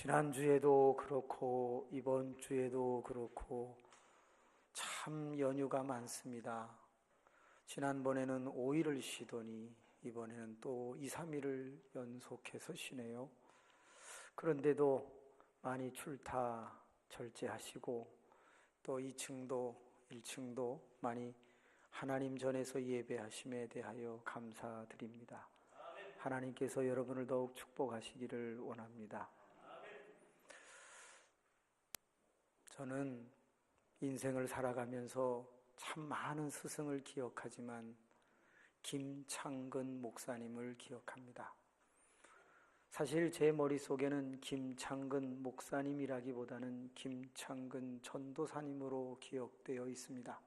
지난주에도 그렇고 이번 주에도 그렇고 참 연휴가 많습니다. 지난번에는 5일을 쉬더니 이번에는 또 2, 3일을 연속해서 쉬네요. 그런데도 많이 출타 절제하시고 또 2층도 1층도 많이 하나님 전에서 예배하심에 대하여 감사드립니다. 하나님께서 여러분을 더욱 축복하시기를 원합니다. 저는 인생을 살아가면서 참 많은 스승을 기억하지만 김창근 목사님을 기억합니다. 사실 제 머릿속에는 김창근 목사님이라기보다는 김창근 전도사님으로 기억되어 있습니다.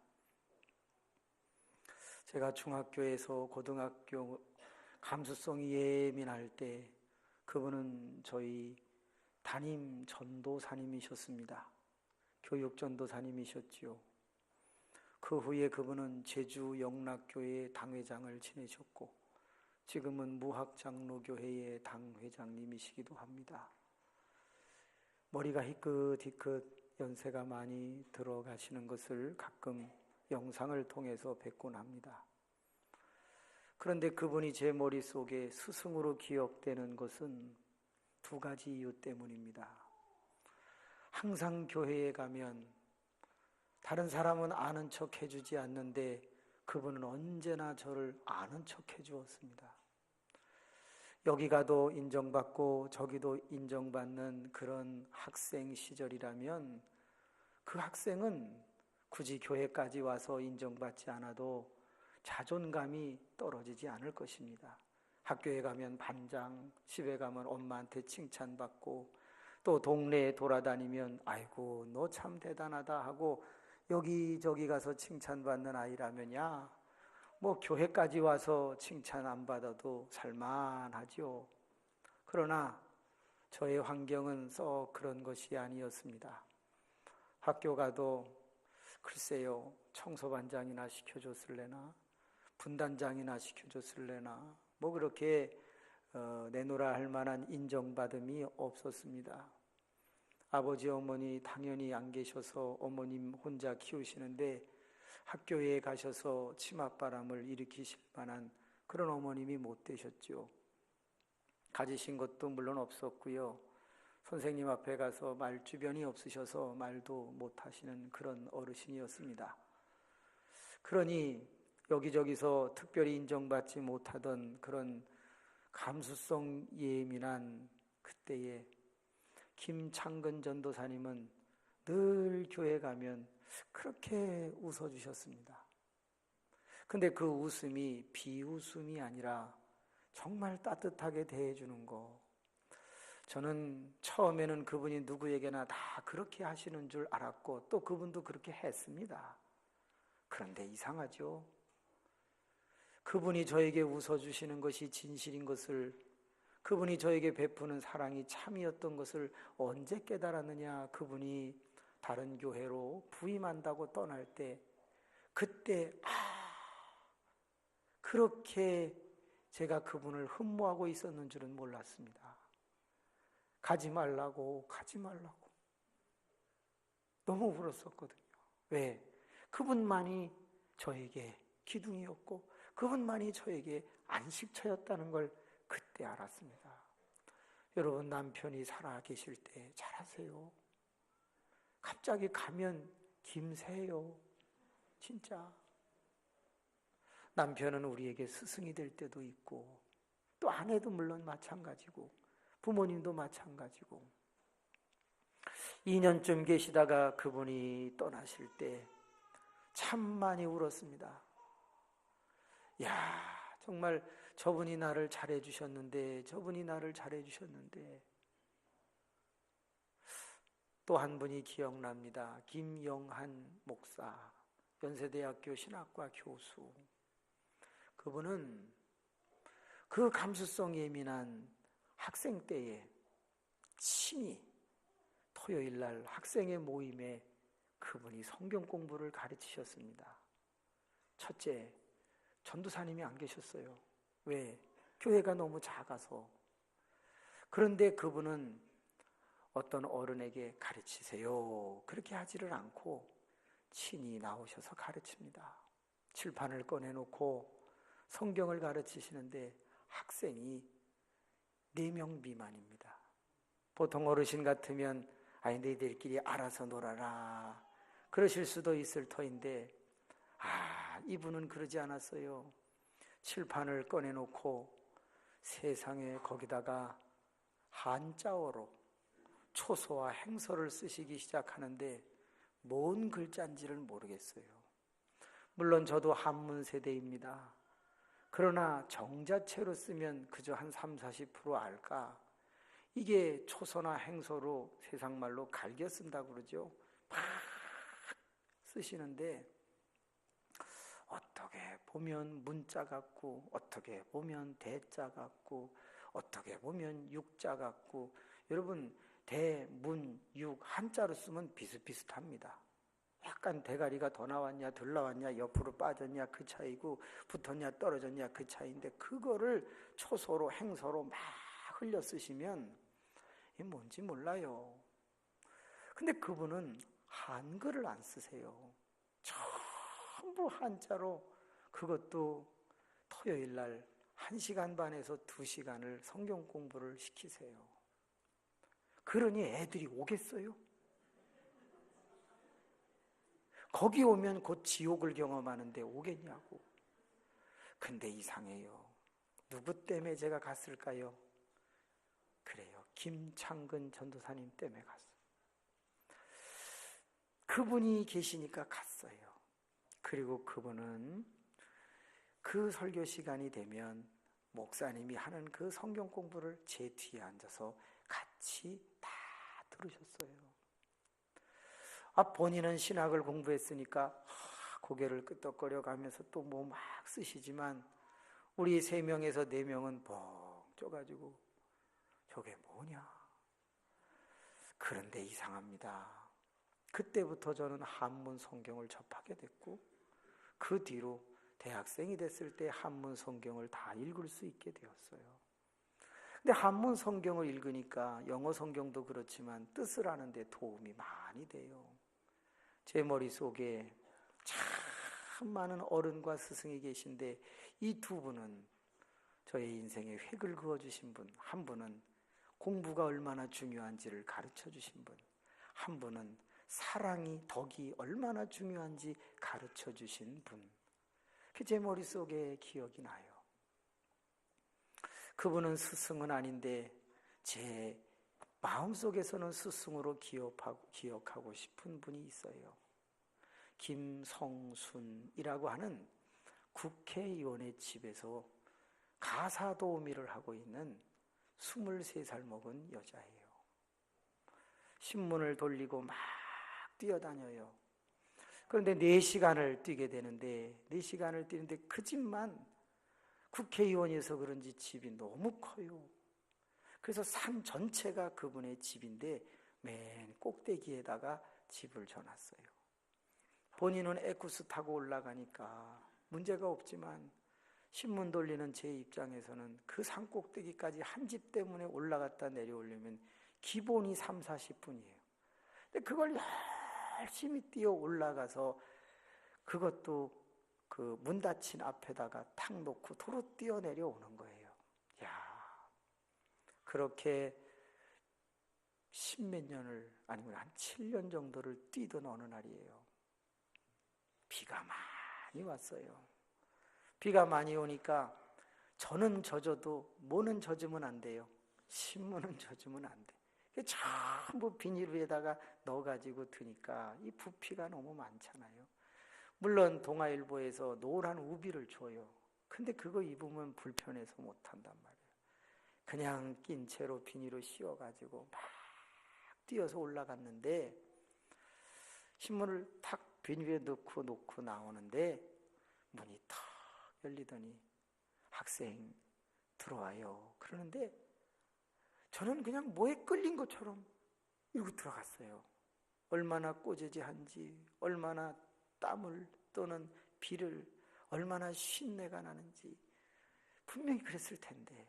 제가 중학교에서 고등학교 감수성이 예민할 때 그분은 저희 담임 전도사님이셨습니다. 교육전도사님이셨지요. 그 후에 그분은 제주 영락교회 당회장을 지내셨고 지금은 무학장로교회의 당회장님이시기도 합니다. 머리가 희끗희끗 연세가 많이 들어가시는 것을 가끔 영상을 통해서 뵙곤 합니다. 그런데 그분이 제 머릿속에 스승으로 기억되는 것은 두 가지 이유 때문입니다. 항상 교회에 가면 다른 사람은 아는 척 해주지 않는데 그분은 언제나 저를 아는 척 해주었습니다. 여기 가도 인정받고 저기도 인정받는 그런 학생 시절이라면 그 학생은 굳이 교회까지 와서 인정받지 않아도 자존감이 떨어지지 않을 것입니다. 학교에 가면 반장, 집에 가면 엄마한테 칭찬받고 또 동네에 돌아다니면 아이고 너 참 대단하다 하고 여기저기 가서 칭찬받는 아이라면야 뭐 교회까지 와서 칭찬 안 받아도 살만하죠. 그러나 저의 환경은 썩 그런 것이 아니었습니다. 학교 가도 글쎄요 청소반장이나 시켜줬을래나 분단장이나 시켜줬을래나 뭐 그렇게 내놓으라 할 만한 인정받음이 없었습니다. 아버지 어머니 당연히 안 계셔서 어머님 혼자 키우시는데 학교에 가셔서 치맛바람을 일으키실 만한 그런 어머님이 못 되셨죠. 가지신 것도 물론 없었고요. 선생님 앞에 가서 말 주변이 없으셔서 말도 못 하시는 그런 어르신이었습니다. 그러니 여기저기서 특별히 인정받지 못하던 그런 감수성 예민한 그때에 김창근 전도사님은 늘 교회 가면 그렇게 웃어주셨습니다. 근데 그 웃음이 비웃음이 아니라 정말 따뜻하게 대해주는 거. 저는 처음에는 그분이 누구에게나 다 그렇게 하시는 줄 알았고 또 그분도 그렇게 했습니다. 그런데 이상하죠. 그분이 저에게 웃어주시는 것이 진실인 것을, 그분이 저에게 베푸는 사랑이 참이었던 것을 언제 깨달았느냐. 그분이 다른 교회로 부임한다고 떠날 때 그때 그렇게 제가 그분을 흠모하고 있었는 줄은 몰랐습니다. 가지 말라고 너무 울었었거든요. 왜? 그분만이 저에게 기둥이었고 그분만이 저에게 안식처였다는 걸 그때 알았습니다. 여러분 남편이 살아 계실 때 잘하세요. 갑자기 가면 김새요. 진짜. 남편은 우리에게 스승이 될 때도 있고 또 아내도 물론 마찬가지고 부모님도 마찬가지고 2년쯤 계시다가 그분이 떠나실 때 참 많이 울었습니다. 야, 정말 저분이 나를 잘해주셨는데 또 한 분이 기억납니다. 김영한 목사, 연세대학교 신학과 교수. 그분은 그 감수성 예민한 학생 때에 친히 토요일날 학생의 모임에 그분이 성경 공부를 가르치셨습니다. 첫째, 전도사님이 안 계셨어요. 왜? 교회가 너무 작아서. 그런데 그분은 어떤 어른에게 가르치세요. 그렇게 하지를 않고 친히 나오셔서 가르칩니다. 칠판을 꺼내놓고 성경을 가르치시는데 학생이 4명 미만입니다. 보통 어르신 같으면 아이 너희들끼리 알아서 놀아라 그러실 수도 있을 터인데 이분은 그러지 않았어요. 칠판을 꺼내놓고 세상에 거기다가 한자어로 초소와 행서를 쓰시기 시작하는데 뭔 글자인지를 모르겠어요. 물론 저도 한문 세대입니다. 그러나 정자체로 쓰면 그저 한 30-40% 알까? 이게 초소나 행서로 세상말로 갈겨 쓴다고 그러죠. 막 쓰시는데 어떻게 보면 문자 같고 어떻게 보면 대자 같고 어떻게 보면 육자 같고 여러분 대, 문, 육 한자로 쓰면 비슷비슷합니다. 약간 대가리가 더 나왔냐 덜 나왔냐 옆으로 빠졌냐 그 차이고 붙었냐 떨어졌냐 그 차이인데 그거를 초소로 행서로 막 흘려 쓰시면 이게 뭔지 몰라요. 근데 그분은 한글을 안 쓰세요. 전부 한자로 그것도 토요일 날 1시간 반에서 2시간을 성경 공부를 시키세요. 그러니 애들이 오겠어요? 거기 오면 곧 지옥을 경험하는데 오겠냐고. 근데 이상해요. 누구 때문에 제가 갔을까요? 그래요. 김창근 전도사님 때문에 갔어요. 그분이 계시니까 갔어요. 그리고 그분은 그 설교 시간이 되면 목사님이 하는 그 성경 공부를 제 뒤에 앉아서 같이 다 들으셨어요. 본인은 신학을 공부했으니까 고개를 끄덕거려 가면서 또 뭐 막 쓰시지만 우리 3명에서 4명은 뻥 쪄가지고 저게 뭐냐. 그런데 이상합니다. 그때부터 저는 한문 성경을 접하게 됐고 그 뒤로 대학생이 됐을 때 한문 성경을 다 읽을 수 있게 되었어요. 근데 한문 성경을 읽으니까 영어 성경도 그렇지만 뜻을 아는데 도움이 많이 돼요. 제 머릿속에 참 많은 어른과 스승이 계신데 이 2분은 저의 인생에 획을 그어주신 분, 한 분은 공부가 얼마나 중요한지를 가르쳐 주신 분, 한 분은 사랑이, 덕이 얼마나 중요한지 가르쳐 주신 분. 제 머릿속에 기억이 나요. 그분은 스승은 아닌데 제 마음속에서는 스승으로 기억하고 싶은 분이 있어요. 김성순이라고 하는 국회의원의 집에서 가사 도우미를 하고 있는 23살 먹은 여자예요. 신문을 돌리고 막 뛰어다녀요. 그런데 4시간을 뛰게 되는데 4시간을 뛰는데 그 집만 국회의원이어서 그런지 집이 너무 커요. 그래서 산 전체가 그분의 집인데 맨 꼭대기에다가 집을 져놨어요. 본인은 에쿠스 타고 올라가니까 문제가 없지만 신문 돌리는 제 입장에서는 그 산 꼭대기까지 한 집 때문에 올라갔다 내려오려면 기본이 30-40분이에요. 근데 그걸 열심히 뛰어 올라가서 그것도 그 문 닫힌 앞에다가 탁 놓고 도로 뛰어 내려오는 거예요. 그렇게 10몇 년을 아니면 한 7년 정도를 뛰던 어느 날이에요. 비가 많이 왔어요. 비가 많이 오니까 저는 젖어도 뭐는 젖으면 안 돼요. 신문은 젖으면 안 돼. 전부 비닐 위에다가 넣어가지고 드니까 이 부피가 너무 많잖아요. 물론 동아일보에서 노란 우비를 줘요. 근데 그거 입으면 불편해서 못한단 말이에요. 그냥 낀 채로 비닐을 씌워가지고 막 뛰어서 올라갔는데 신문을 탁 비닐에 놓고 나오는데 문이 탁 열리더니 학생 들어와요. 그러는데 저는 그냥 뭐에 끌린 것처럼 이러고 들어갔어요. 얼마나 꼬재지한지, 얼마나 땀을 또는 비를 얼마나 쉰내가 나는지 분명히 그랬을 텐데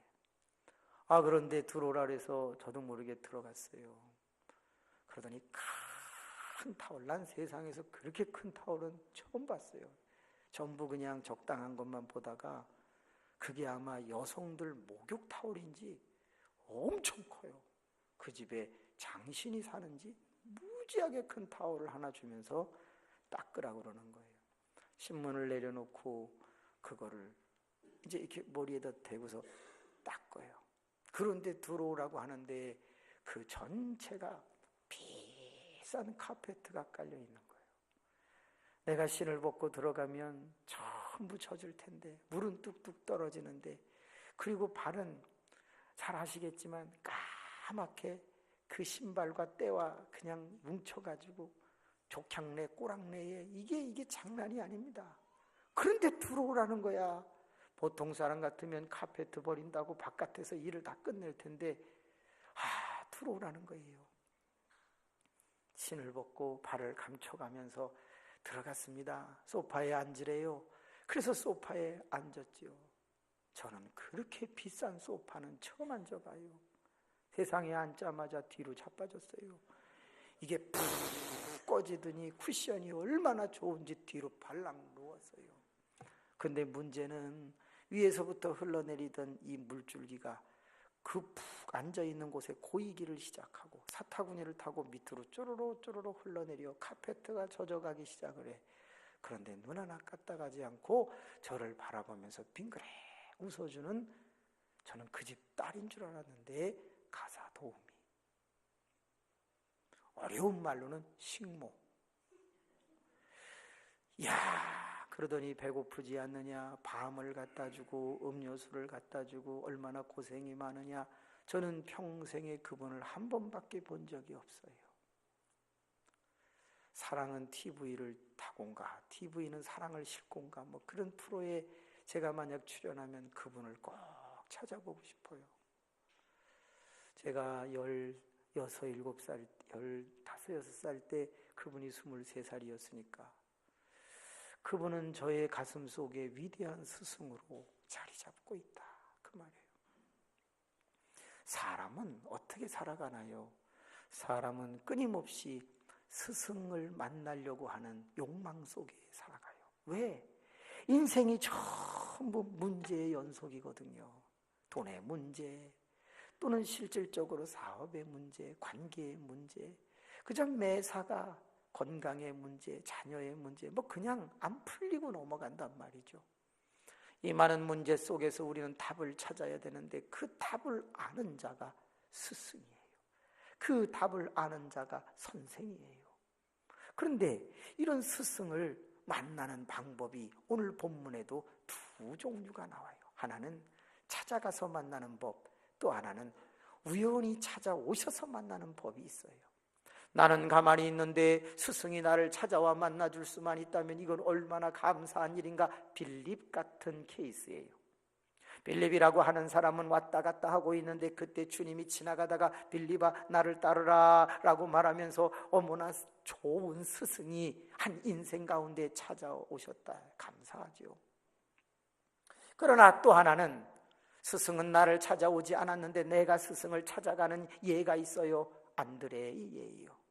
그런데 들어오라 그래서 저도 모르게 들어갔어요. 그러더니 큰 타올, 난 세상에서 그렇게 큰 타올은 처음 봤어요. 전부 그냥 적당한 것만 보다가 그게 아마 여성들 목욕 타올인지 엄청 커요. 그 집에 장신이 사는지 무지하게 큰 타올을 하나 주면서 닦으라고 그러는 거예요. 신문을 내려놓고 그거를 이제 이렇게 머리에다 대고서 닦아요. 그런데 들어오라고 하는데 그 전체가 비싼 카페트가 깔려 있는 거예요. 내가 신을 벗고 들어가면 전부 젖을 텐데, 물은 뚝뚝 떨어지는데, 그리고 발은 잘 아시겠지만 까맣게 그 신발과 때와 그냥 뭉쳐가지고 족향내 꼬랑내에 이게 장난이 아닙니다. 그런데 들어오라는 거야. 보통 사람 같으면 카페트 버린다고 바깥에서 일을 다 끝낼 텐데 들어오라는 거예요. 신을 벗고 발을 감춰가면서 들어갔습니다. 소파에 앉으래요. 그래서 소파에 앉았지요. 저는 그렇게 비싼 소파는 처음 앉아봐요. 세상에 앉자마자 뒤로 자빠졌어요. 이게 푹 꺼지더니 쿠션이 얼마나 좋은지 뒤로 발랑 누웠어요. 근데 문제는 위에서부터 흘러내리던 이 물줄기가 그 푹 앉아있는 곳에 고이기를 시작하고 사타구니를 타고 밑으로 쪼로로 쪼로로 흘러내려 카페트가 젖어가기 시작을 해. 그런데 눈 하나 까딱하지 않고 저를 바라보면서 빙그레 웃어주는, 저는 그 집 딸인 줄 알았는데 가사 도우미, 어려운 말로는 식모. 야, 그러더니 배고프지 않느냐, 밤을 갖다 주고 음료수를 갖다 주고 얼마나 고생이 많으냐. 저는 평생에 그분을 한 번밖에 본 적이 없어요. 사랑은 TV를 타고인가, TV는 사랑을 싣고인가, 뭐 그런 프로에 제가 만약 출연하면 그분을 꼭 찾아보고 싶어요. 제가 16, 17살, 15, 16살 때 그분이 23살이었으니까 그분은 저의 가슴 속에 위대한 스승으로 자리 잡고 있다, 그 말이에요. 사람은 어떻게 살아가나요? 사람은 끊임없이 스승을 만나려고 하는 욕망 속에 살아가요. 왜? 인생이 전부 문제의 연속이거든요. 돈의 문제, 또는 실질적으로 사업의 문제, 관계의 문제, 그저 매사가 건강의 문제, 자녀의 문제, 뭐 그냥 안 풀리고 넘어간단 말이죠. 이 많은 문제 속에서 우리는 답을 찾아야 되는데 그 답을 아는 자가 스승이에요. 그 답을 아는 자가 선생이에요. 그런데 이런 스승을 만나는 방법이 오늘 본문에도 두 종류가 나와요. 하나는 찾아가서 만나는 법, 또 하나는 우연히 찾아오셔서 만나는 법이 있어요. 나는 가만히 있는데 스승이 나를 찾아와 만나줄 수만 있다면 이건 얼마나 감사한 일인가. 빌립 같은 케이스예요. 빌립이라고 하는 사람은 왔다 갔다 하고 있는데 그때 주님이 지나가다가 빌립아 나를 따르라 라고 말하면서 어머나 좋은 스승이 한 인생 가운데 찾아오셨다. 감사하죠. 그러나 또 하나는 스승은 나를 찾아오지 않았는데 내가 스승을 찾아가는 예가 있어요. 안드레의 예예요.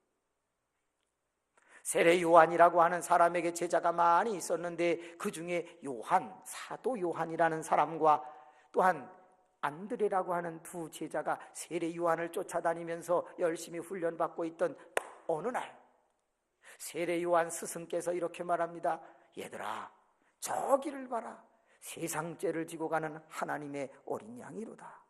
세례 요한이라고 하는 사람에게 제자가 많이 있었는데 그 중에 요한, 사도 요한이라는 사람과 또한 안드레라고 하는 두 제자가 세례 요한을 쫓아다니면서 열심히 훈련받고 있던 어느 날 세례 요한 스승께서 이렇게 말합니다. 얘들아, 저기를 봐라. 세상 죄를 지고 가는 하나님의 어린 양이로다.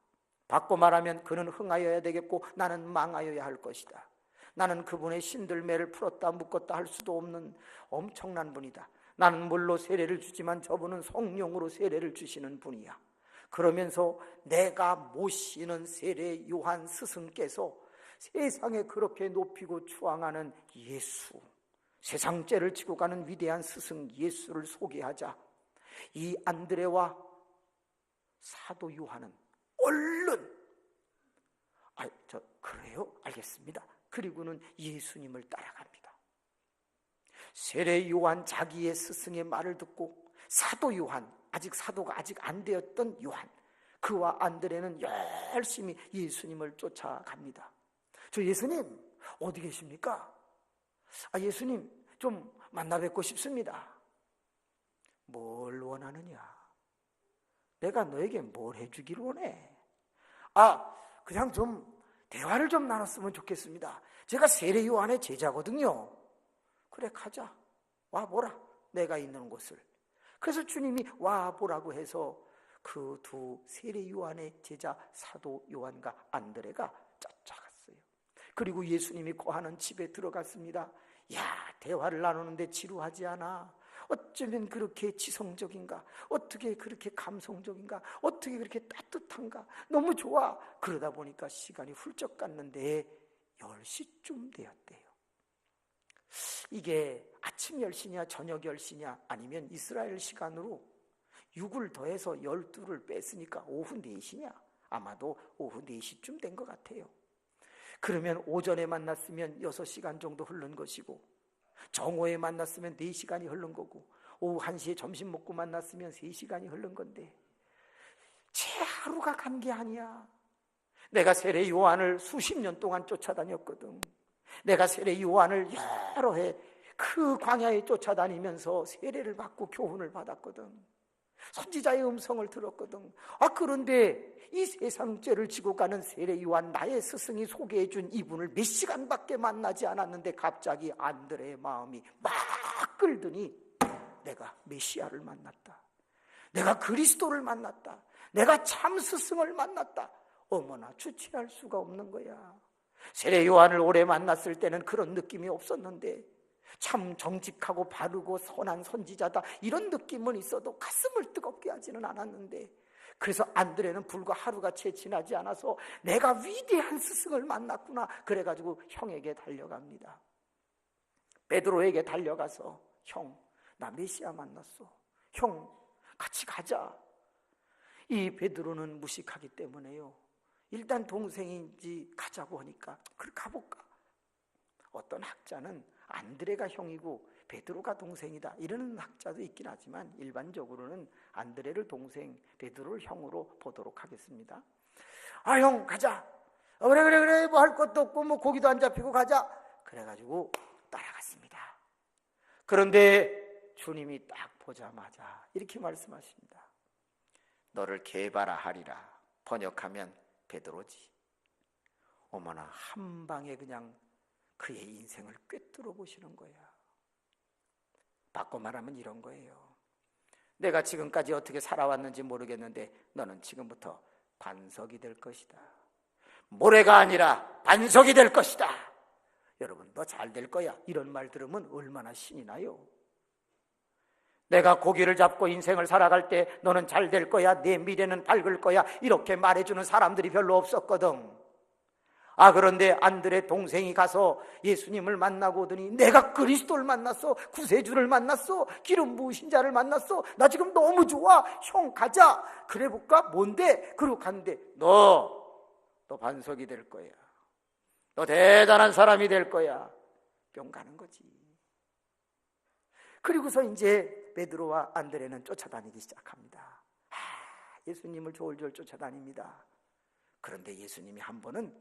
바꿔 말하면 그는 흥하여야 되겠고 나는 망하여야 할 것이다. 나는 그분의 신들매를 풀었다 묶었다 할 수도 없는 엄청난 분이다. 나는 물로 세례를 주지만 저분은 성령으로 세례를 주시는 분이야. 그러면서 내가 모시는 세례 요한 스승께서 세상에 그렇게 높이고 추앙하는 예수, 세상 죄를 지고 가는 위대한 스승 예수를 소개하자 이 안드레와 사도 요한은 얼른 그래요? 알겠습니다. 그리고는 예수님을 따라갑니다. 세례 요한 자기의 스승의 말을 듣고 사도 요한, 아직 사도가 아직 안 되었던 요한, 그와 안드레는 열심히 예수님을 쫓아갑니다. 저 예수님, 어디 계십니까? 예수님 좀 만나 뵙고 싶습니다. 뭘 원하느냐? 내가 너에게 뭘 해주기를 원해? 그냥 좀 대화를 좀 나눴으면 좋겠습니다. 제가 세례 요한의 제자거든요. 그래, 가자. 와보라, 내가 있는 곳을. 그래서 주님이 와보라고 해서 그 두 세례 요한의 제자 사도 요한과 안드레가 쫓아갔어요. 그리고 예수님이 거하는 집에 들어갔습니다. 대화를 나누는데 지루하지 않아? 어쩌면 그렇게 지성적인가? 어떻게 그렇게 감성적인가? 어떻게 그렇게 따뜻한가? 너무 좋아. 그러다 보니까 시간이 훌쩍 갔는데 10시쯤 되었대요. 이게 아침 10시냐 저녁 10시냐 아니면 이스라엘 시간으로 6을 더해서 12를 뺐으니까 오후 4시냐? 아마도 오후 4시쯤 된 것 같아요. 그러면 오전에 만났으면 6시간 정도 흐른 것이고, 정오에 만났으면 4시간이 흐른 거고, 오후 1시에 점심 먹고 만났으면 3시간이 흐른 건데, 채 하루가 간 게 아니야. 내가 세례 요한을 수십 년 동안 쫓아다녔거든. 내가 세례 요한을 여러 해 그 광야에 쫓아다니면서 세례를 받고 교훈을 받았거든. 선지자의 음성을 들었거든. 그런데 이 세상 죄를 지고 가는 세례 요한 나의 스승이 소개해준 이분을 몇 시간밖에 만나지 않았는데 갑자기 안드레의 마음이 막 끌더니 내가 메시아를 만났다. 내가 그리스도를 만났다. 내가 참 스승을 만났다. 어머나, 주체할 수가 없는 거야. 세례 요한을 오래 만났을 때는 그런 느낌이 없었는데, 참 정직하고 바르고 선한 선지자다 이런 느낌은 있어도 가슴을 뜨겁게 하지는 않았는데, 그래서 안드레는 불과 하루가 채 지나지 않아서 내가 위대한 스승을 만났구나 그래가지고 형에게 달려갑니다. 베드로에게 달려가서 형, 나 메시아 만났어. 형, 같이 가자. 이 베드로는 무식하기 때문에요, 일단 동생인지 가자고 하니까 그래 가볼까. 어떤 학자는 안드레가 형이고 베드로가 동생이다 이러는 학자도 있긴 하지만 일반적으로는 안드레를 동생, 베드로를 형으로 보도록 하겠습니다. 형 가자. 그래 뭐 할 것도 없고 뭐 고기도 안 잡히고 가자. 그래가지고 따라갔습니다. 그런데 주님이 딱 보자마자 이렇게 말씀하십니다. 너를 개바라 하리라. 번역하면 베드로지. 어머나, 한 방에 그냥 그의 인생을 꿰뚫어 보시는 거야. 바꿔 말하면 이런 거예요. 내가 지금까지 어떻게 살아왔는지 모르겠는데 너는 지금부터 반석이 될 것이다. 모래가 아니라 반석이 될 것이다. 여러분, 너 잘 될 거야. 이런 말 들으면 얼마나 신이 나요. 내가 고기를 잡고 인생을 살아갈 때 너는 잘 될 거야, 내 미래는 밝을 거야 이렇게 말해주는 사람들이 별로 없었거든. 그런데 안드레 동생이 가서 예수님을 만나고 오더니 내가 그리스도를 만났어, 구세주를 만났어, 기름 부으신 자를 만났어, 나 지금 너무 좋아, 형 가자. 그래 볼까? 뭔데? 그러고 갔는데 너 반석이 될 거야. 너 대단한 사람이 될 거야. 뿅 가는 거지. 그리고서 이제 베드로와 안드레는 쫓아다니기 시작합니다. 예수님을 졸졸 쫓아다닙니다. 그런데 예수님이 한 번은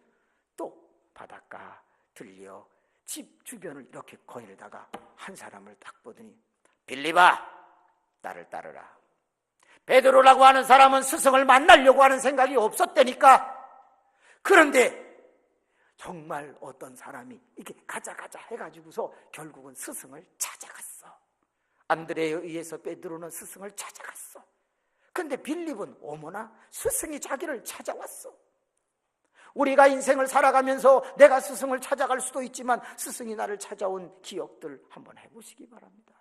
또 바닷가 들려 집 주변을 이렇게 거닐다가 한 사람을 딱 보더니 빌립아, 나를 따르라. 베드로라고 하는 사람은 스승을 만나려고 하는 생각이 없었다니까. 그런데 정말 어떤 사람이 이렇게 가자 해가지고서 결국은 스승을 찾아갔어. 안드레에 의해서 베드로는 스승을 찾아갔어. 근데 빌립은 어머나, 스승이 자기를 찾아왔어. 우리가 인생을 살아가면서 내가 스승을 찾아갈 수도 있지만 스승이 나를 찾아온 기억들 한번 해보시기 바랍니다.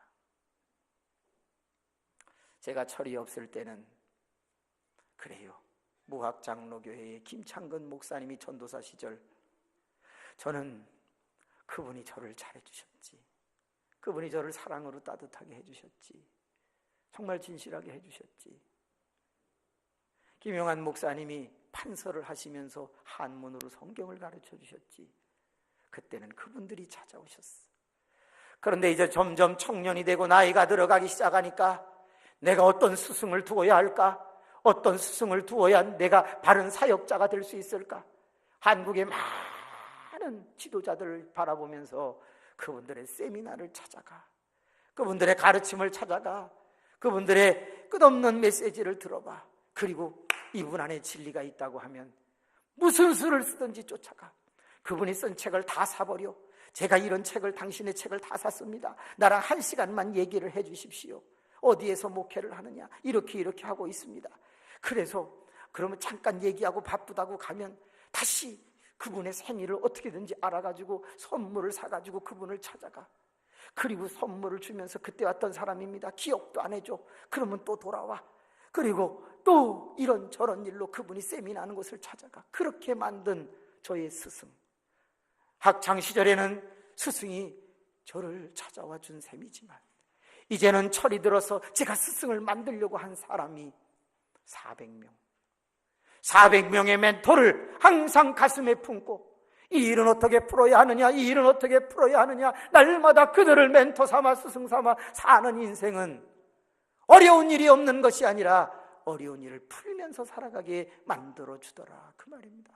제가 철이 없을 때는 그래요. 무학장로교회의 김창근 목사님이 전도사 시절 저는 그분이 저를 잘해주셨지. 그분이 저를 사랑으로 따뜻하게 해주셨지. 정말 진실하게 해주셨지. 김용환 목사님이 판서를 하시면서 한문으로 성경을 가르쳐 주셨지. 그때는 그분들이 찾아오셨어. 그런데 이제 점점 청년이 되고 나이가 들어가기 시작하니까 내가 어떤 스승을 두어야 할까? 어떤 스승을 두어야 내가 바른 사역자가 될 수 있을까? 한국에 많은 많은 지도자들을 바라보면서 그분들의 세미나를 찾아가, 그분들의 가르침을 찾아가, 그분들의 끝없는 메시지를 들어봐. 그리고 이분 안에 진리가 있다고 하면 무슨 수를 쓰든지 쫓아가. 그분이 쓴 책을 다 사버려. 제가 이런 책을, 당신의 책을 다 샀습니다. 나랑 1시간만 얘기를 해 주십시오. 어디에서 목회를 하느냐, 이렇게 하고 있습니다. 그래서 그러면 잠깐 얘기하고 바쁘다고 가면 다시 그분의 생일을 어떻게든지 알아가지고 선물을 사가지고 그분을 찾아가. 그리고 선물을 주면서 그때 왔던 사람입니다, 기억도 안 해줘. 그러면 또 돌아와. 그리고 또 이런저런 일로 그분이 세미나하는 곳을 찾아가. 그렇게 만든 저의 스승. 학창시절에는 스승이 저를 찾아와 준 셈이지만 이제는 철이 들어서 제가 스승을 만들려고 한 사람이 400명의 멘토를 항상 가슴에 품고 이 일은 어떻게 풀어야 하느냐, 이 일은 어떻게 풀어야 하느냐, 날마다 그들을 멘토 삼아 스승 삼아 사는 인생은 어려운 일이 없는 것이 아니라 어려운 일을 풀면서 살아가게 만들어주더라, 그 말입니다.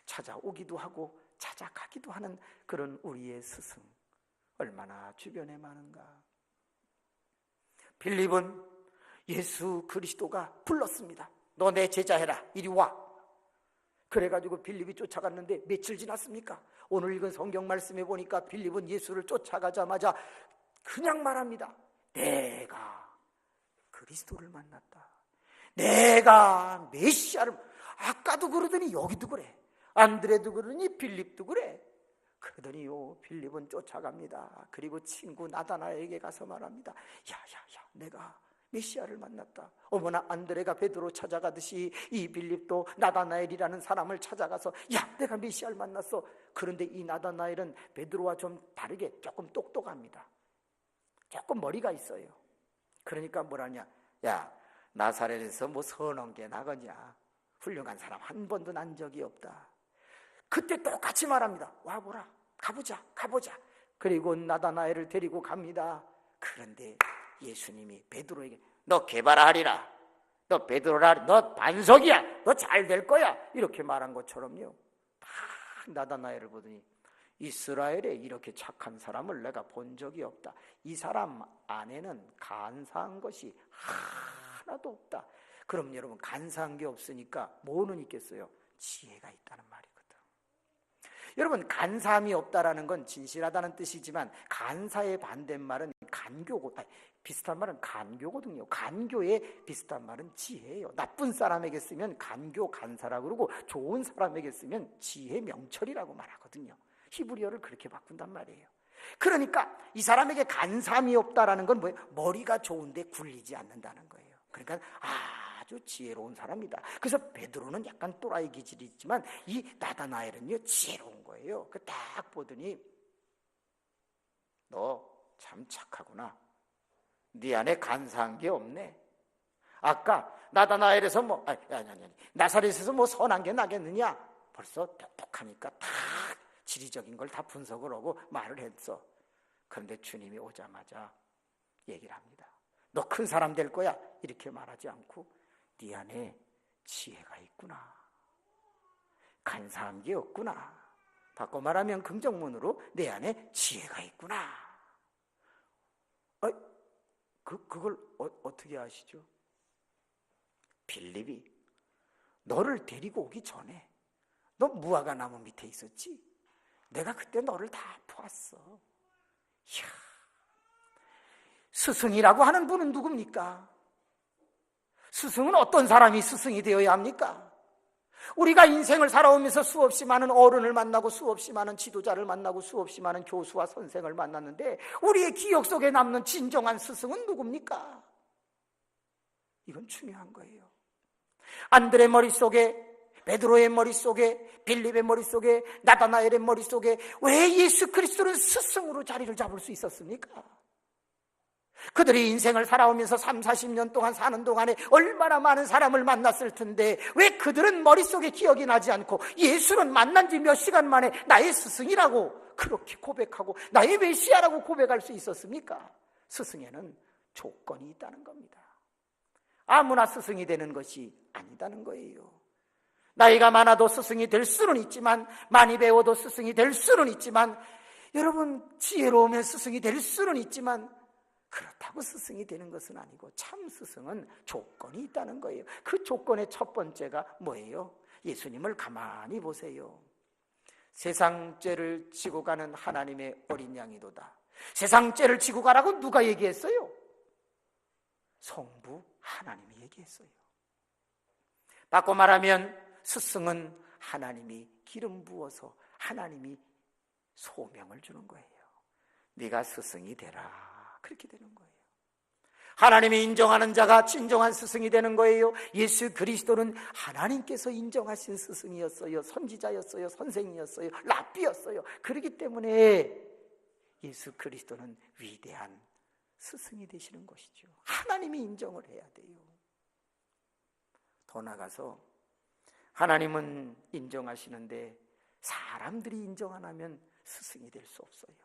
찾아오기도 하고 찾아가기도 하는 그런 우리의 스승 얼마나 주변에 많은가. 빌립은 예수 그리스도가 불렀습니다. 너 내 제자해라, 이리 와. 그래가지고 빌립이 쫓아갔는데 며칠 지났습니까? 오늘 읽은 성경 말씀에 보니까 빌립은 예수를 쫓아가자마자 그냥 말합니다. 내가 그리스도를 만났다. 내가 메시아를, 아까도 그러더니 여기도 그래. 안드레도 그러니 빌립도 그래. 그러더니요, 빌립은 쫓아갑니다. 그리고 친구 나다나에게 가서 말합니다. 야야야, 내가 메시아를 만났다. 어머나, 안드레가 베드로 찾아가듯이 이 빌립도 나다나엘이라는 사람을 찾아가서 야, 내가 메시아를 만났어. 그런데 이 나다나엘은 베드로와 좀 다르게 조금 똑똑합니다. 조금 머리가 있어요. 그러니까 뭐라냐, 야, 나사렛에서 뭐 선한 게 나거냐, 훌륭한 사람 한 번도 난 적이 없다. 그때 똑같이 말합니다. 와보라, 가보자. 그리고 나다나엘을 데리고 갑니다. 그런데 예수님이 베드로에게 너 개발하리라, 너 베드로라, 너 반석이야, 너 잘 될 거야, 이렇게 말한 것처럼요, 딱 나다나엘을 보더니 이스라엘에 이렇게 착한 사람을 내가 본 적이 없다. 이 사람 안에는 간사한 것이 하나도 없다. 그럼 여러분, 간사한 게 없으니까 뭐는 있겠어요? 지혜가 있다는 말이거든. 여러분, 간사함이 없다라는 건 진실하다는 뜻이지만 간사의 반대말은 간교고, 비슷한 말은 간교거든요. 간교의 비슷한 말은 지혜예요. 나쁜 사람에게 쓰면 간교, 간사라고 그러고 좋은 사람에게 쓰면 지혜, 명철이라고 말하거든요. 히브리어를 그렇게 바꾼단 말이에요. 그러니까 이 사람에게 간사함이 없다라는 건 뭐예요? 머리가 좋은데 굴리지 않는다는 거예요. 그러니까 아주 지혜로운 사람이다. 그래서 베드로는 약간 또라이 기질이 있지만 이 나다나엘은요, 지혜로운 거예요. 그 딱 보더니 너 참 착하구나. 네 안에 간사한 게 없네. 아까 나다나엘에서 나사렛에서 뭐 선한 게 나겠느냐? 벌써 똑똑하니까 다 지리적인 걸 다 분석을 하고 말을 했어. 그런데 주님이 오자마자 얘기를 합니다. 너 큰 사람 될 거야, 이렇게 말하지 않고 네 안에 지혜가 있구나, 간사한 게 없구나. 바꿔 말하면 긍정문으로 내 안에 지혜가 있구나. 그걸 어떻게 아시죠? 빌립이 너를 데리고 오기 전에 너 무화과 나무 밑에 있었지? 내가 그때 너를 다 보았어. 이야, 스승이라고 하는 분은 누굽니까? 스승은 어떤 사람이 스승이 되어야 합니까? 우리가 인생을 살아오면서 수없이 많은 어른을 만나고 수없이 많은 지도자를 만나고 수없이 많은 교수와 선생을 만났는데 우리의 기억 속에 남는 진정한 스승은 누굽니까? 이건 중요한 거예요. 안드레 머릿속에, 베드로의 머릿속에, 빌립의 머릿속에, 나다나엘의 머릿속에 왜 예수 그리스도는 스승으로 자리를 잡을 수 있었습니까? 그들이 인생을 살아오면서 30-40년 동안 사는 동안에 얼마나 많은 사람을 만났을 텐데 왜 그들은 머릿속에 기억이 나지 않고 예수는 만난 지 몇 시간 만에 나의 스승이라고 그렇게 고백하고 나의 메시아라고 고백할 수 있었습니까? 스승에는 조건이 있다는 겁니다. 아무나 스승이 되는 것이 아니다는 거예요. 나이가 많아도 스승이 될 수는 있지만, 많이 배워도 스승이 될 수는 있지만, 여러분 지혜로우면 스승이 될 수는 있지만, 그렇다고 스승이 되는 것은 아니고, 참 스승은 조건이 있다는 거예요. 그 조건의 첫 번째가 뭐예요? 예수님을 가만히 보세요. 세상 죄를 지고 가는 하나님의 어린 양이도다. 세상 죄를 지고 가라고 누가 얘기했어요? 성부 하나님이 얘기했어요. 바꿔 말하면 스승은 하나님이 기름 부어서 하나님이 소명을 주는 거예요. 네가 스승이 되라. 그렇게 되는 거예요. 하나님이 인정하는 자가 진정한 스승이 되는 거예요. 예수 그리스도는 하나님께서 인정하신 스승이었어요. 선지자였어요. 선생이었어요. 랍비였어요. 그렇기 때문에 예수 그리스도는 위대한 스승이 되시는 것이죠. 하나님이 인정을 해야 돼요. 더 나아가서 하나님은 인정하시는데 사람들이 인정 안 하면 스승이 될 수 없어요.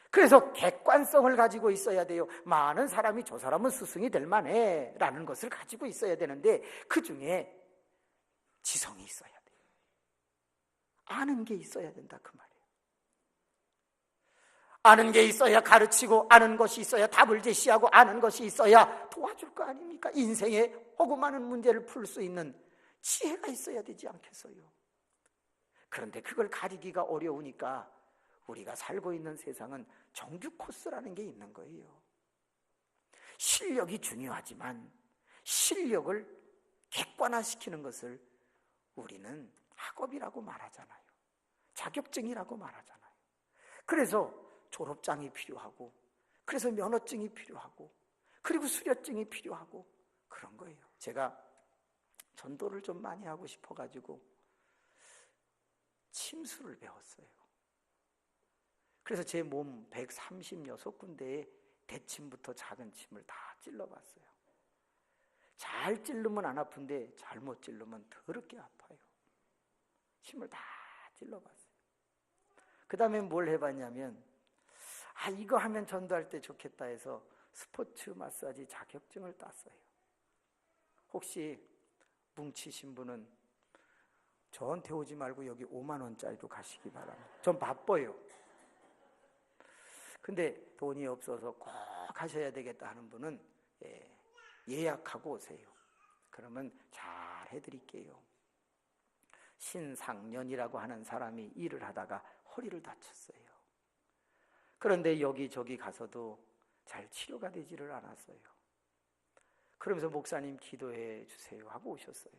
그래서 객관성을 가지고 있어야 돼요. 많은 사람이 저 사람은 스승이 될 만해 라는 것을 가지고 있어야 되는데, 그 중에 지성이 있어야 돼요. 아는 게 있어야 된다 그 말이에요. 아는 게 있어야 가르치고, 아는 것이 있어야 답을 제시하고, 아는 것이 있어야 도와줄 거 아닙니까? 인생의 허구 많은 문제를 풀 수 있는 지혜가 있어야 되지 않겠어요? 그런데 그걸 가리기가 어려우니까 우리가 살고 있는 세상은 정규 코스라는 게 있는 거예요. 실력이 중요하지만 실력을 객관화시키는 것을 우리는 학업이라고 말하잖아요. 자격증이라고 말하잖아요. 그래서 졸업장이 필요하고, 그래서 면허증이 필요하고, 그리고 수료증이 필요하고, 그런 거예요. 제가 전도를 좀 많이 하고 싶어가지고 침수를 배웠어요. 그래서 제 몸 136군데에 대침부터 작은 침을 다 찔러봤어요. 잘 찌르면 안 아픈데 잘못 찌르면 더럽게 아파요. 침을 다 찔러봤어요. 그 다음에 뭘 해봤냐면, 이거 하면 전도할 때 좋겠다 해서 스포츠 마사지 자격증을 땄어요. 혹시 뭉치신 분은 저한테 오지 말고 여기 5만 원짜리로 가시기 바랍니다. 전 바빠요. 근데 돈이 없어서 꼭 하셔야 되겠다 하는 분은 예약하고 오세요. 그러면 잘 해드릴게요. 신상년이라고 하는 사람이 일을 하다가 허리를 다쳤어요. 그런데 여기저기 가서도 잘 치료가 되지를 않았어요. 그러면서 목사님 기도해 주세요 하고 오셨어요.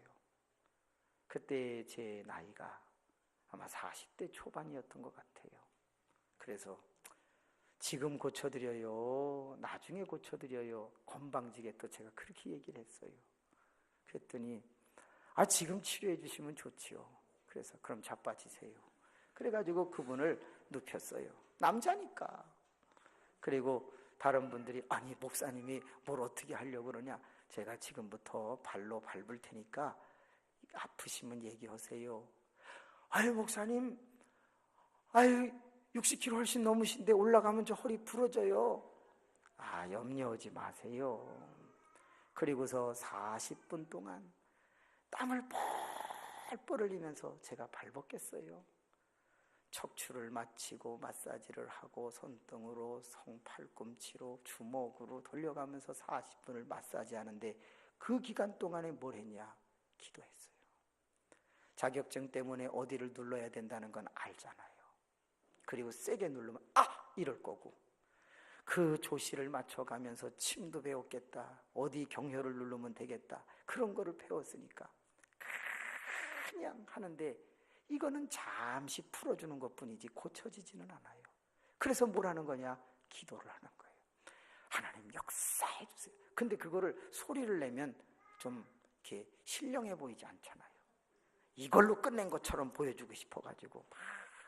그때 제 나이가 아마 40대 초반이었던 것 같아요. 그래서 지금 고쳐드려요, 나중에 고쳐드려요, 건방지게 또 제가 그렇게 얘기를 했어요. 그랬더니 지금 치료해 주시면 좋지요. 그래서 그럼 자빠지세요. 그래가지고 그분을 눕혔어요. 남자니까. 그리고 다른 분들이 목사님이 뭘 어떻게 하려고 그러냐, 제가 지금부터 발로 밟을 테니까 아프시면 얘기하세요. 목사님 60kg 훨씬 넘으신데 올라가면 저 허리 부러져요. 염려하지 마세요. 그리고서 40분 동안 땀을 뻘뻘 흘리면서 제가 발벗겼어요. 척추를 마치고 마사지를 하고 손등으로 성팔꿈치로 주먹으로 돌려가면서 40분을 마사지하는데, 그 기간 동안에 뭘 했냐? 기도했어요. 자격증 때문에 어디를 눌러야 된다는 건 알잖아요. 그리고 세게 누르면 이럴 거고, 그 조시를 맞춰가면서 침도 배웠겠다, 어디 경혈을 누르면 되겠다, 그런 거를 배웠으니까 그냥 하는데, 이거는 잠시 풀어주는 것뿐이지 고쳐지지는 않아요. 그래서 뭘 하는 거냐? 기도를 하는 거예요. 하나님 역사해 주세요. 근데 그거를 소리를 내면 좀 이렇게 신령해 보이지 않잖아요. 이걸로 끝낸 것처럼 보여주고 싶어가지고 막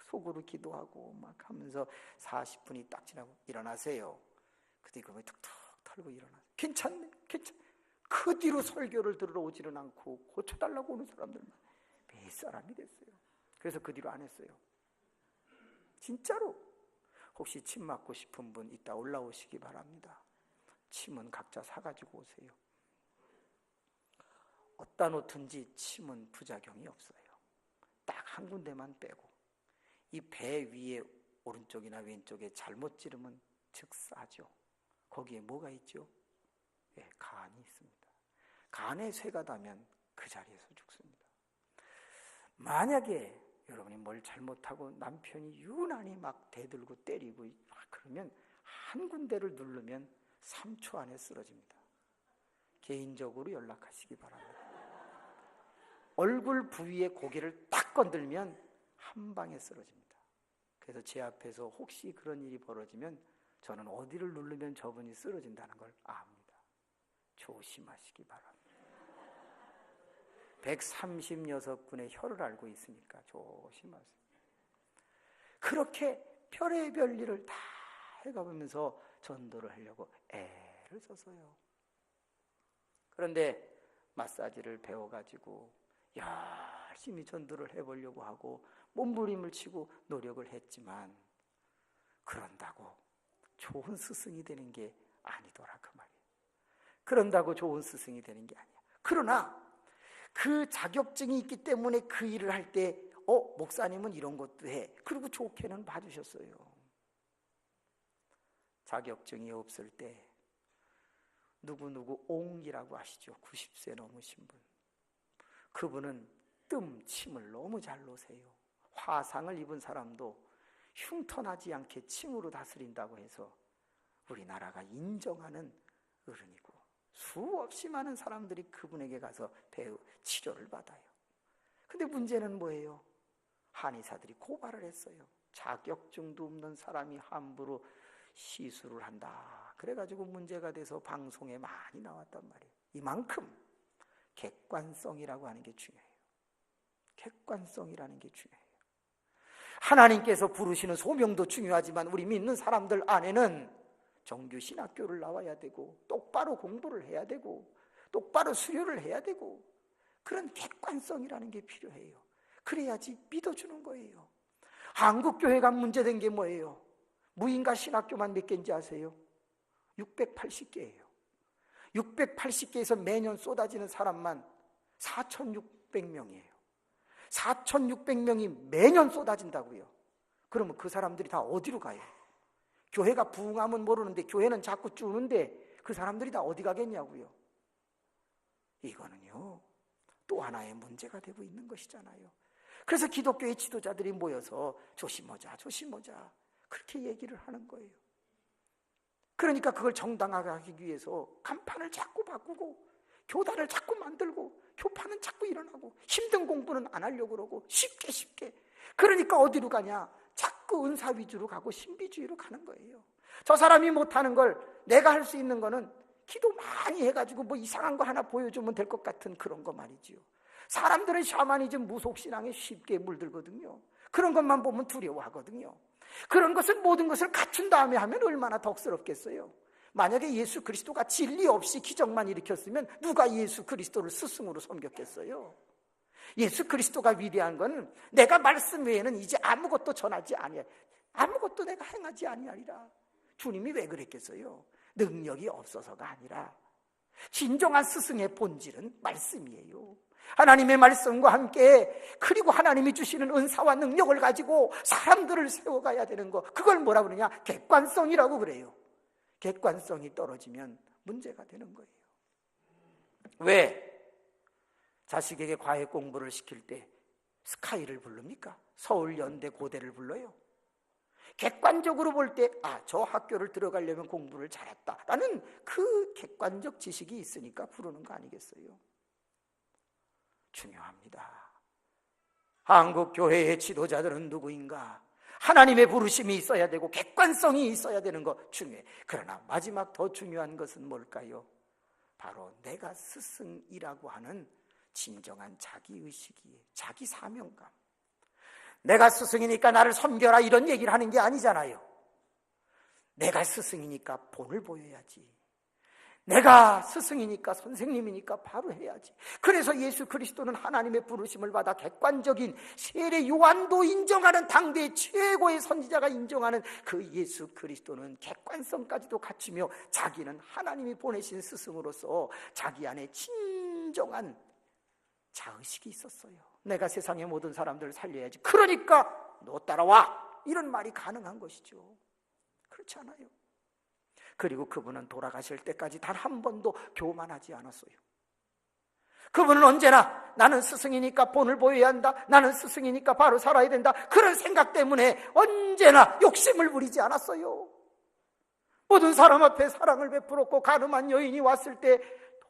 속으로 기도하고 막 하면서 40분이 딱 지나고 일어나세요. 그때 그걸 툭툭 털고 일어나세요. 괜찮네, 괜찮네. 그 뒤로 설교를 들으러 오지는 않고 고쳐달라고 오는 사람들만 몇 사람이 됐어요. 그래서 그 뒤로 안 했어요. 진짜로. 혹시 침 맞고 싶은 분 이따 올라오시기 바랍니다. 침은 각자 사가지고 오세요. 어디다 놓든지 침은 부작용이 없어요. 딱 한 군데만 빼고 이 배 위에 오른쪽이나 왼쪽에 잘못 찌르면 즉사죠. 거기에 뭐가 있죠? 예, 간이 있습니다. 간에 쇠가 닿으면 그 자리에서 죽습니다. 만약에 여러분이 뭘 잘못하고 남편이 유난히 막 대들고 때리고 그러면 한 군데를 누르면 3초 안에 쓰러집니다. 개인적으로 연락하시기 바랍니다. 얼굴 부위에 고개를 딱 건들면 한 방에 쓰러집니다. 그래서 제 앞에서 혹시 그런 일이 벌어지면 저는 어디를 누르면 저분이 쓰러진다는 걸 압니다. 조심하시기 바랍니다. 136군의 혀를 알고 있으니까 조심하세요. 그렇게 별의별 일을 다 해가면서 전도를 하려고 애를 써서요. 그런데 마사지를 배워가지고 열심히 전도를 해보려고 하고 몸부림을 치고 노력을 했지만 그런다고 좋은 스승이 되는 게 아니더라 그 말이에요. 그런다고 좋은 스승이 되는 게 아니야. 그러나 그 자격증이 있기 때문에 그 일을 할 때 목사님은 이런 것도 해. 그리고 좋게는 봐주셨어요. 자격증이 없을 때 누구누구 옹이라고 아시죠? 90세 넘으신 분. 그분은 침을 너무 잘 놓으세요. 화상을 입은 사람도 흉터나지 않게 침으로 다스린다고 해서 우리나라가 인정하는 어른이고 수없이 많은 사람들이 그분에게 가서 치료를 받아요. 근데 문제는 뭐예요? 한의사들이 고발을 했어요. 자격증도 없는 사람이 함부로 시술을 한다. 그래가지고 문제가 돼서 방송에 많이 나왔단 말이에요. 이만큼 객관성이라고 하는 게 중요해요. 객관성이라는 게 중요해요. 하나님께서 부르시는 소명도 중요하지만 우리 믿는 사람들 안에는 정규 신학교를 나와야 되고 똑바로 공부를 해야 되고 똑바로 수료를 해야 되고 그런 객관성이라는 게 필요해요. 그래야지 믿어주는 거예요. 한국교회가 문제된 게 뭐예요? 무인가 신학교만 몇 개인지 아세요? 680개예요. 680개에서 매년 쏟아지는 사람만 4,600명이에요. 4,600명이 매년 쏟아진다고요. 그러면 그 사람들이 다 어디로 가요? 교회가 부흥하면 모르는데 교회는 자꾸 주는데 그 사람들이 다 어디 가겠냐고요. 이거는요 또 하나의 문제가 되고 있는 것이잖아요. 그래서 기독교의 지도자들이 모여서 조심하자 그렇게 얘기를 하는 거예요. 그러니까 그걸 정당하게 하기 위해서 간판을 자꾸 바꾸고 교단을 자꾸 만들고 교파는 자꾸 일어나고 힘든 공부는 안 하려고 그러고 쉽게 그러니까 어디로 가냐? 자꾸 은사 위주로 가고 신비주의로 가는 거예요. 저 사람이 못하는 걸 내가 할 수 있는 거는 기도 많이 해가지고 뭐 이상한 거 하나 보여주면 될 것 같은 그런 거 말이지요. 사람들은 샤머니즘 무속신앙에 쉽게 물들거든요. 그런 것만 보면 두려워하거든요. 그런 것을 모든 것을 갖춘 다음에 하면 얼마나 덕스럽겠어요. 만약에 예수 그리스도가 진리 없이 기적만 일으켰으면 누가 예수 그리스도를 스승으로 섬겼겠어요? 예수 그리스도가 위대한 건 내가 말씀 외에는 이제 아무것도 전하지 아니하 아무것도 내가 행하지 아니하리라. 주님이 왜 그랬겠어요? 능력이 없어서가 아니라 진정한 스승의 본질은 말씀이에요. 하나님의 말씀과 함께 그리고 하나님이 주시는 은사와 능력을 가지고 사람들을 세워가야 되는 거, 그걸 뭐라 그러냐? 객관성이라고 그래요. 객관성이 떨어지면 문제가 되는 거예요. 왜? 자식에게 과외 공부를 시킬 때 스카이를 부릅니까? 서울연대 고대를 불러요? 객관적으로 볼 때 저 학교를 들어가려면 공부를 잘했다라는 그 객관적 지식이 있으니까 부르는 거 아니겠어요? 중요합니다. 한국 교회의 지도자들은 누구인가? 하나님의 부르심이 있어야 되고 객관성이 있어야 되는 거 중요해. 그러나 마지막 더 중요한 것은 뭘까요? 바로 내가 스승이라고 하는 진정한 자기의식이에요. 자기 사명감. 내가 스승이니까 나를 섬겨라 이런 얘기를 하는 게 아니잖아요. 내가 스승이니까 본을 보여야지. 내가 스승이니까 선생님이니까 바로 해야지. 그래서 예수 그리스도는 하나님의 부르심을 받아 객관적인 세례 요한도 인정하는 당대의 최고의 선지자가 인정하는 그 예수 그리스도는 객관성까지도 갖추며 자기는 하나님이 보내신 스승으로서 자기 안에 진정한 자의식이 있었어요. 내가 세상의 모든 사람들을 살려야지, 그러니까 너 따라와, 이런 말이 가능한 것이죠. 그렇지 않아요. 그리고 그분은 돌아가실 때까지 단 한 번도 교만하지 않았어요. 그분은 언제나 나는 스승이니까 본을 보여야 한다, 나는 스승이니까 바로 살아야 된다, 그런 생각 때문에 언제나 욕심을 부리지 않았어요. 모든 사람 앞에 사랑을 베풀었고, 가늠한 여인이 왔을 때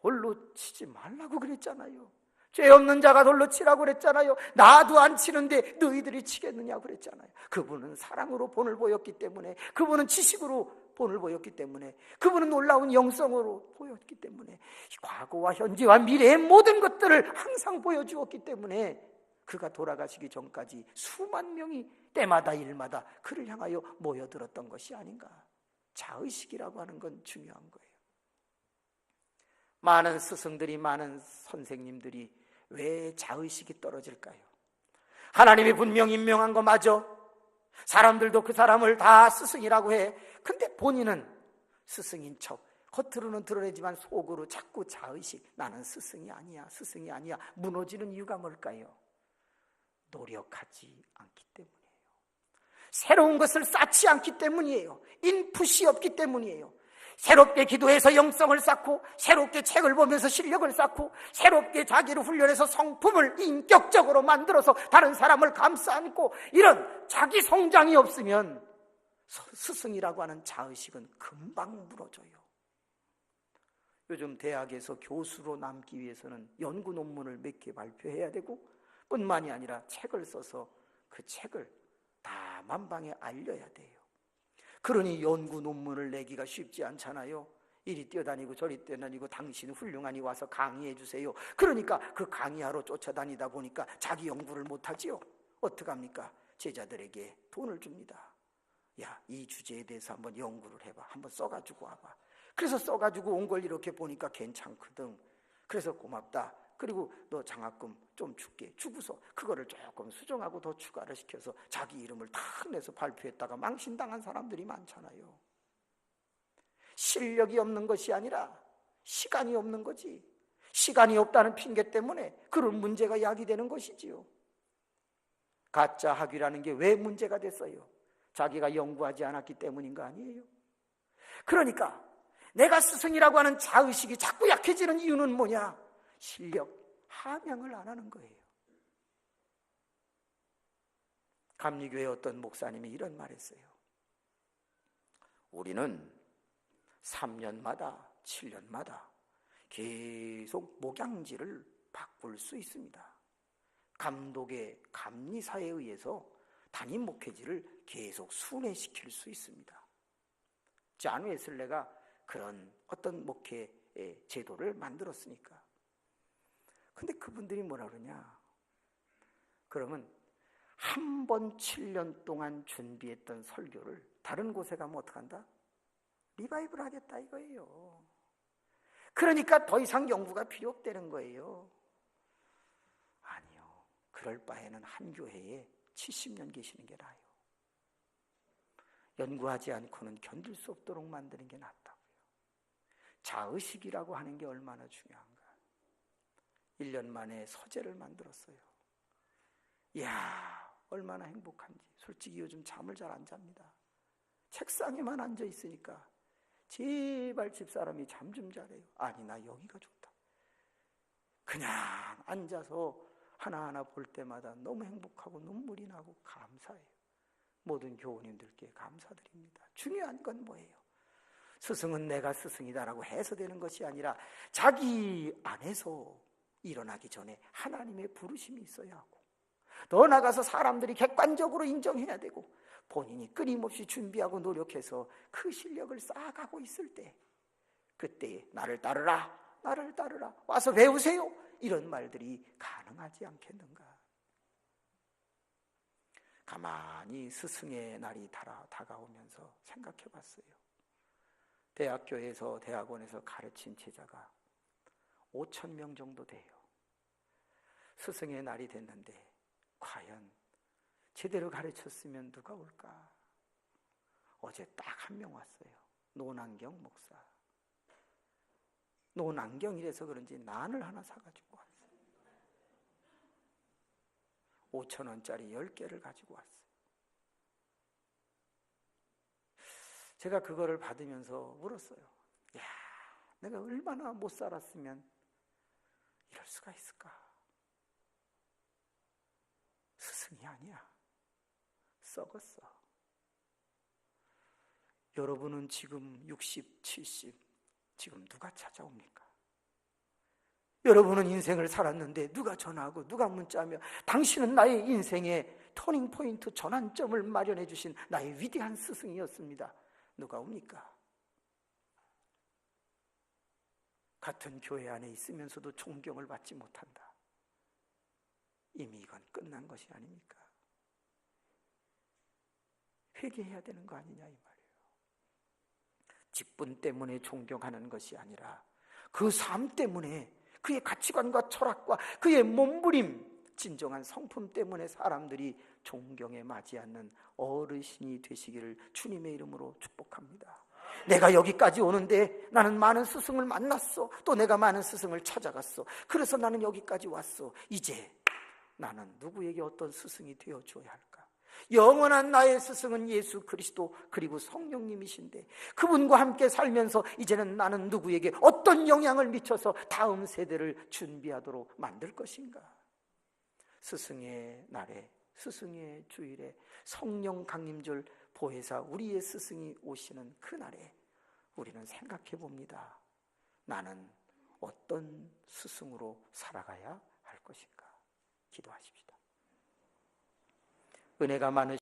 돌로 치지 말라고 그랬잖아요. 죄 없는 자가 돌로 치라고 그랬잖아요. 나도 안 치는데 너희들이 치겠느냐고 그랬잖아요. 그분은 사랑으로 본을 보였기 때문에, 그분은 지식으로 본을 보였기 때문에, 그분은 놀라운 영성으로 보였기 때문에, 과거와 현재와 미래의 모든 것들을 항상 보여주었기 때문에 그가 돌아가시기 전까지 수만 명이 때마다 일마다 그를 향하여 모여들었던 것이 아닌가. 자의식이라고 하는 건 중요한 거예요. 많은 스승들이, 많은 선생님들이 왜 자의식이 떨어질까요? 하나님이 분명 임명한 거 맞아. 사람들도 그 사람을 다 스승이라고 해. 근데 본인은 스승인 척, 겉으로는 드러내지만 속으로 자꾸 자의식, 나는 스승이 아니야, 스승이 아니야, 무너지는 이유가 뭘까요? 노력하지 않기 때문이에요. 새로운 것을 쌓지 않기 때문이에요. 인풋이 없기 때문이에요. 새롭게 기도해서 영성을 쌓고, 새롭게 책을 보면서 실력을 쌓고, 새롭게 자기를 훈련해서 성품을 인격적으로 만들어서 다른 사람을 감싸 안고, 이런 자기 성장이 없으면 스승이라고 하는 자의식은 금방 무너져요. 요즘 대학에서 교수로 남기 위해서는 연구 논문을 몇 개 발표해야 되고, 뿐만이 아니라 책을 써서 그 책을 다 만방에 알려야 돼요. 그러니 연구 논문을 내기가 쉽지 않잖아요. 이리 뛰어다니고 저리 뛰어다니고, 당신 훌륭하니 와서 강의해 주세요. 그러니까 그 강의하러 쫓아다니다 보니까 자기 연구를 못하지요. 어떡합니까? 제자들에게 돈을 줍니다. 야, 이 주제에 대해서 한번 연구를 해봐, 한번 써가지고 와봐. 그래서 써가지고 온 걸 이렇게 보니까 괜찮거든. 그래서 고맙다, 그리고 너 장학금 좀 줄게, 주고서 그거를 조금 수정하고 더 추가를 시켜서 자기 이름을 탁 내서 발표했다가 망신당한 사람들이 많잖아요. 실력이 없는 것이 아니라 시간이 없는 거지. 시간이 없다는 핑계 때문에 그런 문제가 야기되는 것이지요. 가짜 학위라는 게 왜 문제가 됐어요? 자기가 연구하지 않았기 때문인 거 아니에요? 그러니까 내가 스승이라고 하는 자의식이 자꾸 약해지는 이유는 뭐냐? 실력, 함양을 안 하는 거예요. 감리교회 어떤 목사님이 이런 말 했어요. 우리는 3년마다 7년마다 계속 목양지를 바꿀 수 있습니다. 감독의 감리사에 의해서 담임 목회지를 계속 순회시킬 수 있습니다. 존 웨슬레가 그런 어떤 목회의 제도를 만들었으니까. 근데 그분들이 뭐라 그러냐? 그러면 한 번 7년 동안 준비했던 설교를 다른 곳에 가면 어떡한다? 리바이벌 하겠다 이거예요. 그러니까 더 이상 연구가 필요 없다는 거예요. 아니요. 그럴 바에는 한 교회에 70년 계시는 게 나아요. 연구하지 않고는 견딜 수 없도록 만드는 게 낫다고요. 자의식이라고 하는 게 얼마나 중요한가. 1년 만에 서재를 만들었어요. 이야, 얼마나 행복한지. 솔직히 요즘 잠을 잘 안 잡니다. 책상에만 앉아 있으니까 제발 집사람이 잠 좀 자래요. 아니, 나 여기가 좋다. 그냥 앉아서 하나하나 볼 때마다 너무 행복하고 눈물이 나고 감사해요. 모든 교우님들께 감사드립니다. 중요한 건 뭐예요? 스승은 내가 스승이다라고 해서 되는 것이 아니라 자기 안에서 일어나기 전에 하나님의 부르심이 있어야 하고, 더 나아가서 사람들이 객관적으로 인정해야 되고, 본인이 끊임없이 준비하고 노력해서 그 실력을 쌓아가고 있을 때, 그때 나를 따르라, 나를 따르라, 와서 배우세요, 이런 말들이 가능하지 않겠는가. 가만히 스승의 날이 다가오면서 생각해 봤어요. 대학교에서, 대학원에서 가르친 제자가 5,000명 정도 돼요. 스승의 날이 됐는데 과연 제대로 가르쳤으면 누가 올까? 어제 딱 한 명 왔어요. 노남경 목사. 노남경이라서 그런지 난을 하나 사가지고 왔어요. 5,000원짜리 10개를 가지고 왔어요. 제가 그거를 받으면서 물었어요. 야, 내가 얼마나 못 살았으면 이럴 수가 있을까? 스승이 아니야. 썩었어. 여러분은 지금 60, 70, 지금 누가 찾아옵니까? 여러분은 인생을 살았는데 누가 전화하고 누가 문자하며 당신은 나의 인생의 터닝포인트 전환점을 마련해 주신 나의 위대한 스승이었습니다. 누가 옵니까? 같은 교회 안에 있으면서도 존경을 받지 못한다. 이미 이건 끝난 것이 아닙니까? 회개해야 되는 거 아니냐 이 말이에요. 직분 때문에 존경하는 것이 아니라 그 삶 때문에, 그의 가치관과 철학과 그의 몸부림, 진정한 성품 때문에 사람들이 존경에 맞지 않는 어르신이 되시기를 주님의 이름으로 축복합니다. 내가 여기까지 오는데 나는 많은 스승을 만났어. 또 내가 많은 스승을 찾아갔어. 그래서 나는 여기까지 왔어. 이제 나는 누구에게 어떤 스승이 되어줘야 할까? 영원한 나의 스승은 예수 그리스도 그리고 성령님이신데 그분과 함께 살면서 이제는 나는 누구에게 어떤 영향을 미쳐서 다음 세대를 준비하도록 만들 것인가? 스승의 날에, 스승의 주일에, 성령 강림절 보혜사 우리의 스승이 오시는 그날에 우리는 생각해 봅니다. 나는 어떤 스승으로 살아가야 할 것인가? 기도하십시다. 은혜가 많으신